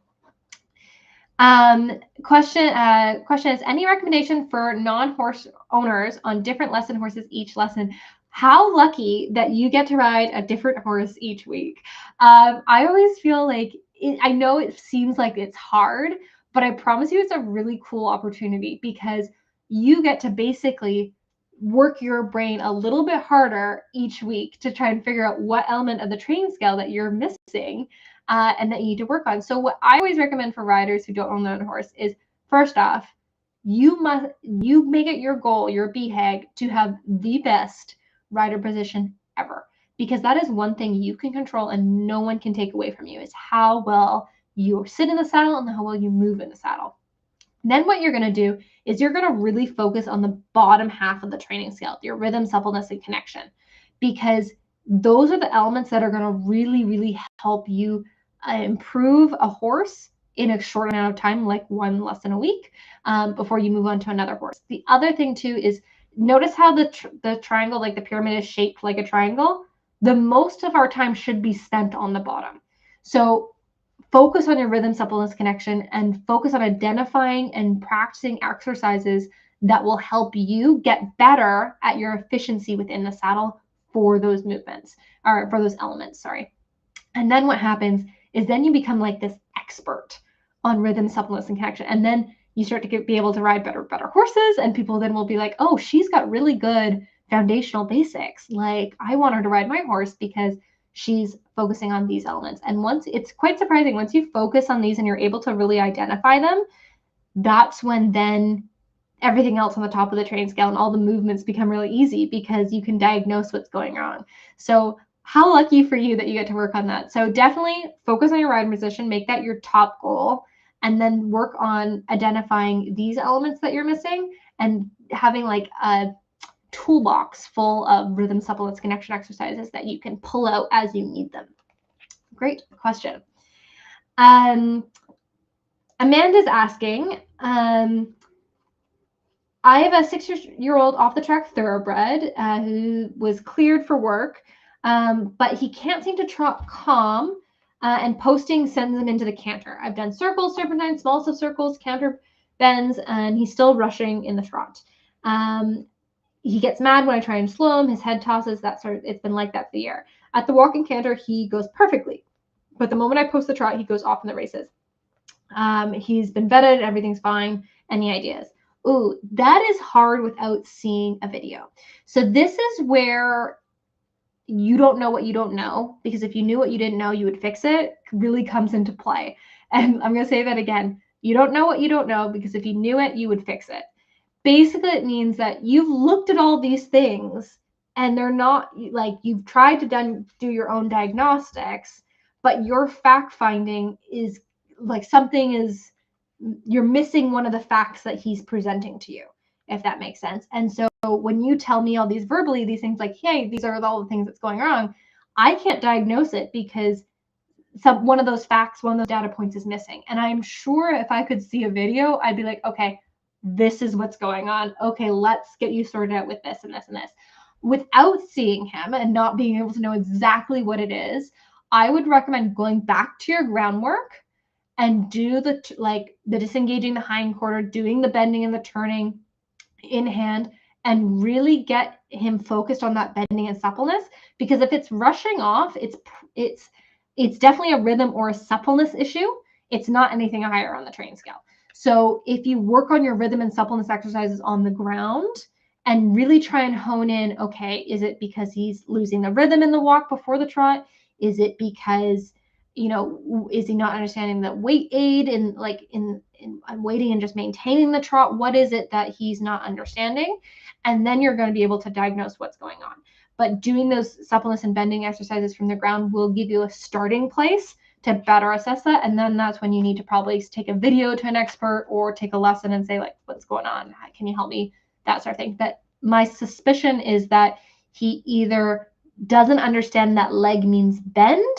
Question is, any recommendation for non-horse owners on different lesson horses each lesson? How lucky that you get to ride a different horse each week. I always feel like, I know it seems like it's hard, but I promise you it's a really cool opportunity, because you get to basically work your brain a little bit harder each week to try and figure out what element of the training scale that you're missing and that you need to work on. So what I always recommend for riders who don't own their own horse is, first off, you make it your goal, your BHAG, to have the best rider position ever, because that is one thing you can control and no one can take away from you, is how well you sit in the saddle and how well you move in the saddle. Then what you're going to do is you're going to really focus on the bottom half of the training scale, your rhythm, suppleness, and connection, because those are the elements that are going to really help you improve a horse in a short amount of time, like one lesson a week, before you move on to another horse. The other thing too is, notice how the triangle, like the pyramid, is shaped like a triangle. The most of our time should be spent on the bottom. So focus on your rhythm, suppleness, connection, and focus on identifying and practicing exercises that will help you get better at your efficiency within the saddle for those movements, or for those elements, sorry. And then what happens is then you become like this expert on rhythm, suppleness, and connection. And then you start to be able to ride better horses, and people then will be like, oh, she's got really good foundational basics. Like, I want her to ride my horse because she's focusing on these elements. And once, it's quite surprising, once you focus on these and you're able to really identify them, that's when then everything else on the top of the training scale and all the movements become really easy, because you can diagnose what's going on. So how lucky for you that you get to work on that. So definitely focus on your ride position, make that your top goal, and then work on identifying these elements that you're missing and having like a toolbox full of rhythm, suppleness, connection exercises that you can pull out as you need them. Great question. Amanda's asking, I have a 6-year-old off-the-track thoroughbred who was cleared for work, but he can't seem to trot calm, and posting sends him into the canter. I've done circles, serpentines, small circles, counter bends, and he's still rushing in the trot. He gets mad when I try and slow him. His head tosses. That sort of, it's been like that for the year. At the walk and canter, he goes perfectly, but the moment I post the trot, he goes off in the races. He's been vetted. Everything's fine. Any ideas? Ooh, that is hard without seeing a video. So this is where you don't know what you don't know, because if you knew what you didn't know, you would fix it, really comes into play. And I'm going to say that again. You don't know what you don't know, because if you knew it, you would fix it. Basically, it means that you've looked at all these things and they're not, like, you've tried to do your own diagnostics, but your fact finding is like you're missing one of the facts that he's presenting to you, if that makes sense. And so when you tell me all these verbally, these things like, hey, these are all the things that's going wrong, I can't diagnose it because one of those facts, one of those data points is missing. And I'm sure if I could see a video, I'd be like, okay, this is what's going on. Okay, let's get you sorted out with this and this and this. Without seeing him and not being able to know exactly what it is, I would recommend going back to your groundwork and do the disengaging the hind quarter, doing the bending and the turning in hand, and really get him focused on that bending and suppleness. Because if it's rushing off, it's definitely a rhythm or a suppleness issue. It's not anything higher on the training scale. So if you work on your rhythm and suppleness exercises on the ground and really try and hone in, okay, is it because he's losing the rhythm in the walk before the trot? Is it because, is he not understanding the weight aid and like in waiting and just maintaining the trot? What is it that he's not understanding? And then you're going to be able to diagnose what's going on. But doing those suppleness and bending exercises from the ground will give you a starting place to better assess that. And then that's when you need to probably take a video to an expert or take a lesson and say, like, what's going on? Can you help me? That sort of thing. But my suspicion is that he either doesn't understand that leg means bend,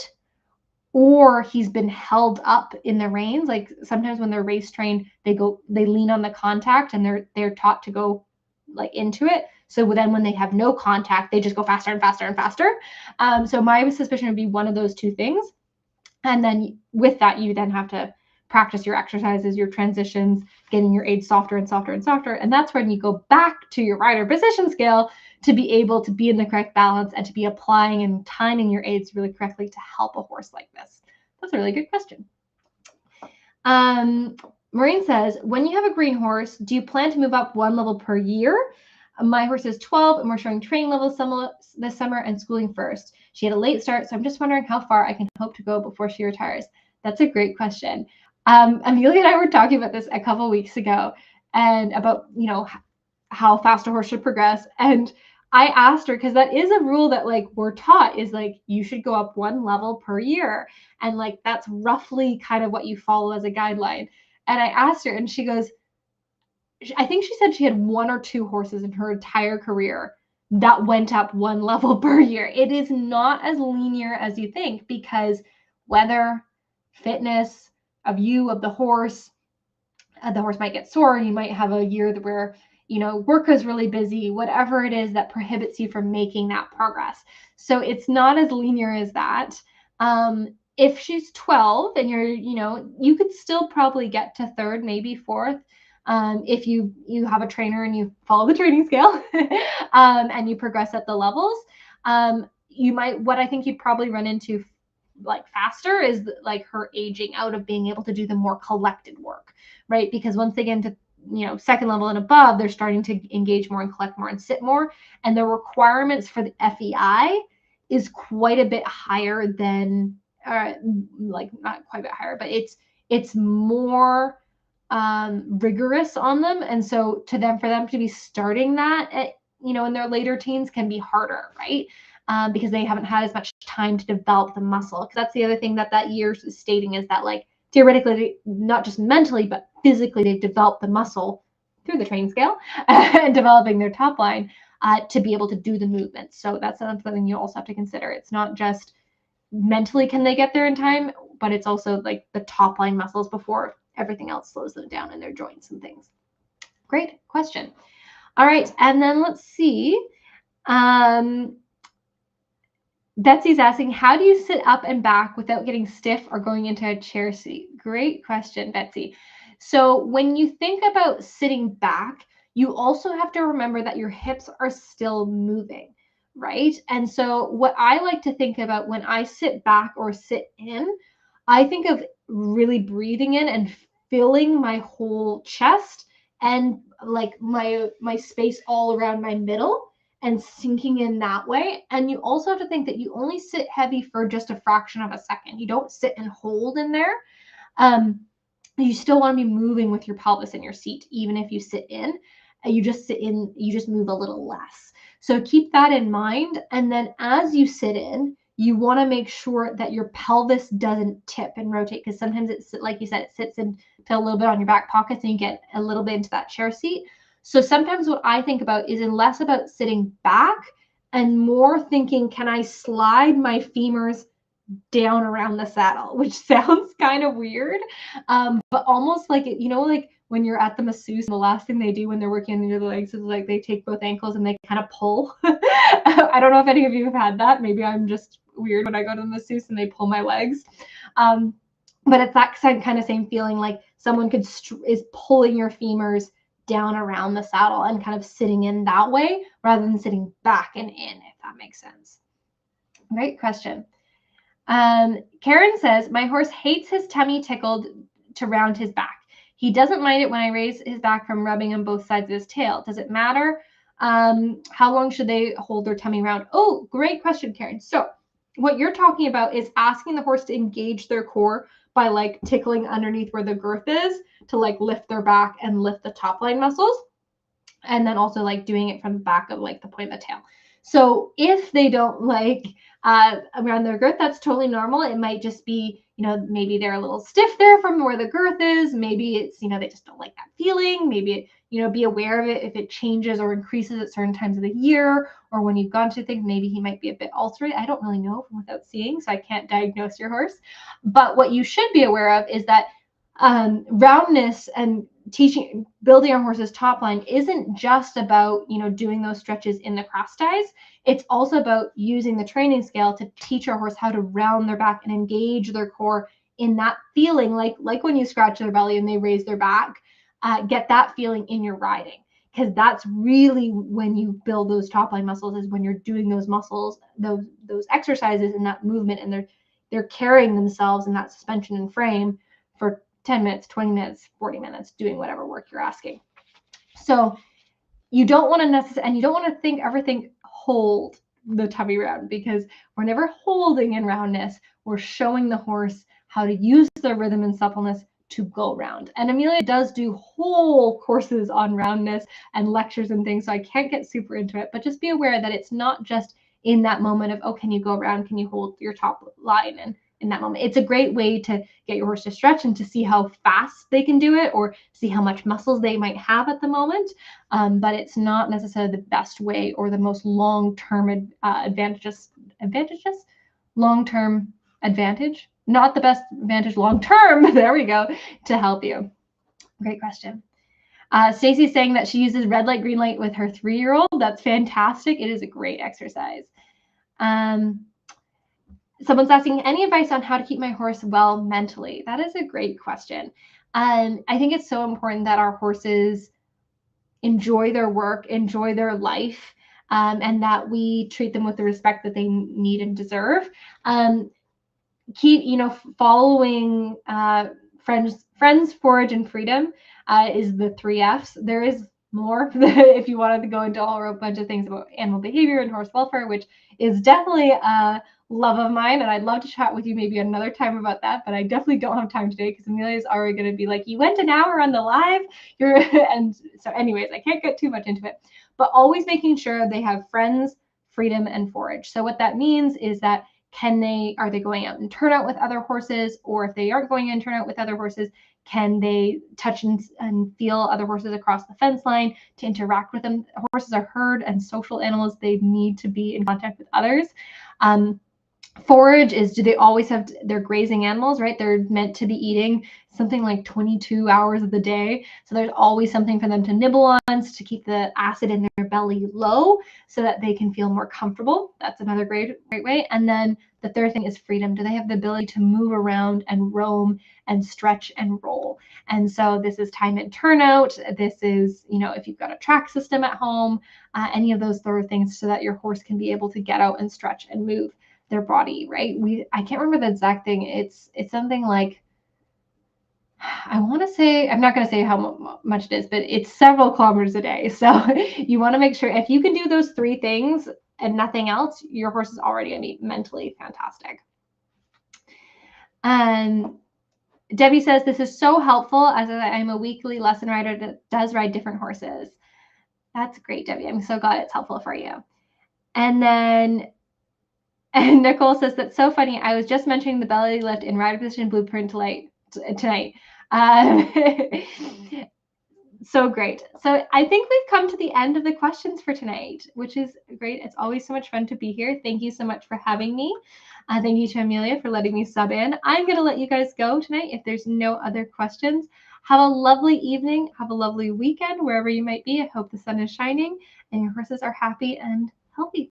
or he's been held up in the reins. Like sometimes when they're race trained, they lean on the contact and they're taught to go like into it. So then when they have no contact, they just go faster and faster and faster. So my suspicion would be one of those two things. And then with that, you then have to practice your exercises, your transitions, getting your aids softer and softer and softer. And that's when you go back to your rider position scale to be able to be in the correct balance and to be applying and timing your aids really correctly to help a horse like this. That's a really good question. Maureen says, when you have a green horse, do you plan to move up one level per year? My horse is 12 and we're showing training levels this summer and schooling first. She had a late start, so I'm just wondering how far I can hope to go before she retires. That's a great question. Amelia and I were talking about this a couple weeks ago and about, how fast a horse should progress. And I asked her, because that is a rule that like we're taught is like you should go up one level per year. And like that's roughly kind of what you follow as a guideline. And I asked her and she goes, I think she said she had one or two horses in her entire career that went up one level per year. It is not as linear as you think because weather, fitness of the horse might get sore. You might have a year where, work is really busy, whatever it is that prohibits you from making that progress. So it's not as linear as that. If she's 12 and you could still probably get to third, maybe fourth. If you have a trainer and you follow the training scale and you progress at the levels, what I think you'd probably run into like faster is like her aging out of being able to do the more collected work, right? Because once they get into second level and above, they're starting to engage more and collect more and sit more, and the requirements for the FEI is quite a bit higher than like not quite a bit higher, but it's more rigorous on them. And so for them to be starting that at, in their later teens can be harder, right? Because they haven't had as much time to develop the muscle. Because that's the other thing that year is stating is that like theoretically, not just mentally, but physically, they've developed the muscle through the training scale and developing their top line to be able to do the movements. So that's something you also have to consider. It's not just mentally can they get there in time, but it's also like the top line muscles before everything else slows them down in their joints and things. Great question. All right, and then let's see. Betsy's asking, how do you sit up and back without getting stiff or going into a chair seat? Great question, Betsy. So when you think about sitting back, you also have to remember that your hips are still moving, right? And so what I like to think about when I sit back or sit in, I think of really breathing in and filling my whole chest and like my space all around my middle and sinking in that way. And you also have to think that you only sit heavy for just a fraction of a second. You don't sit and hold in there. You still want to be moving with your pelvis in your seat, even if you sit in. You just sit in, you just move a little less. So keep that in mind. And then as you sit in, you want to make sure that your pelvis doesn't tip and rotate, because sometimes it's, like you said, it sits into a little bit on your back pockets and you get a little bit into that chair seat. So sometimes what I think about is less about sitting back and more thinking, can I slide my femurs down around the saddle, which sounds kind of weird, but almost like, like when you're at the masseuse, the last thing they do when they're working on your legs is like they take both ankles and they kind of pull. I don't know if any of you have had that. Maybe I'm just weird when I go to the masseuse and they pull my legs. But it's that kind of same feeling, like someone is pulling your femurs down around the saddle and kind of sitting in that way rather than sitting back and in, if that makes sense. Great question. Karen says, my horse hates his tummy tickled to round his back. He doesn't mind it when I raise his back from rubbing on both sides of his tail. Does it matter How long should they hold their tummy round? Oh, great question, Karen. So what you're talking about is asking the horse to engage their core by like tickling underneath where the girth is to like lift their back and lift the top line muscles. And then also like doing it from the back of like the point of the tail. So if they don't like around their girth, that's totally normal. It might just be, maybe they're a little stiff there from where the girth is. Maybe it's, they just don't like that feeling. Maybe, be aware of it if it changes or increases at certain times of the year, or when you've gone to things, maybe he might be a bit altered. I don't really know from without seeing, so I can't diagnose your horse. But what you should be aware of is that roundness and building our horse's top line isn't just about, doing those stretches in the cross ties. It's also about using the training scale to teach our horse how to round their back and engage their core in that feeling, like when you scratch their belly and they raise their back, get that feeling in your riding. Because that's really when you build those top line muscles, is when you're doing those muscles, those exercises and that movement, and they're carrying themselves in that suspension and frame for 10 minutes, 20 minutes, 40 minutes, doing whatever work you're asking. So you don't want to think everything hold the tummy round, because we're never holding in roundness. We're showing the horse how to use their rhythm and suppleness to go round. And Amelia does do whole courses on roundness and lectures and things, so I can't get super into it, but just be aware that it's not just in that moment of, oh, can you go around? Can you hold your top line? And in that moment, it's a great way to get your horse to stretch and to see how fast they can do it, or see how much muscles they might have at the moment. But it's not necessarily the best way or the most long-term long-term advantage, not the best advantage long-term. There we go, to help you. Great question. Stacy's saying that she uses red light, green light with her 3-year-old. That's fantastic. It is a great exercise. Someone's asking, any advice on how to keep my horse well mentally? That is a great question. I think it's so important that our horses enjoy their work, enjoy their life, and that we treat them with the respect that they need and deserve. Keep, following friends, forage, and freedom is the 3 Fs. There is more if you wanted to go into a whole bunch of things about animal behavior and horse welfare, which is definitely a love of mine, and I'd love to chat with you maybe another time about that, but I definitely don't have time today because Amelia's already going to be like, you went an hour on the live, and so anyways, I can't get too much into it. But always making sure they have friends, freedom, and forage. So what that means is that are they going out and turn out with other horses? Or if they aren't going in and turn out with other horses, can they touch and feel other horses across the fence line to interact with them? Horses are herd and social animals. They need to be in contact with others. Forage is, do they always have their grazing animals, right? They're meant to be eating something like 22 hours of the day. So there's always something for them to nibble on to keep the acid in their belly low so that they can feel more comfortable. That's another great way. And then the third thing is freedom. Do they have the ability to move around and roam and stretch and roll? And so this is time and turnout. This is, if you've got a track system at home, any of those sort of things, so that your horse can be able to get out and stretch and move their body, right? I can't remember the exact thing. It's something like, I want to say, I'm not going to say how much it is, but it's several kilometers a day. So you want to make sure if you can do those 3 things and nothing else, your horse is already going to be mentally fantastic. Debbie says, this is so helpful as I'm a weekly lesson rider that does ride different horses. That's great, Debbie. I'm so glad it's helpful for you. And then Nicole says, that's so funny. I was just mentioning the belly lift in rider position blueprint tonight. So great. So I think we've come to the end of the questions for tonight, which is great. It's always so much fun to be here. Thank you so much for having me. Thank you to Amelia for letting me sub in. I'm going to let you guys go tonight if there's no other questions. Have a lovely evening. Have a lovely weekend wherever you might be. I hope the sun is shining and your horses are happy and healthy.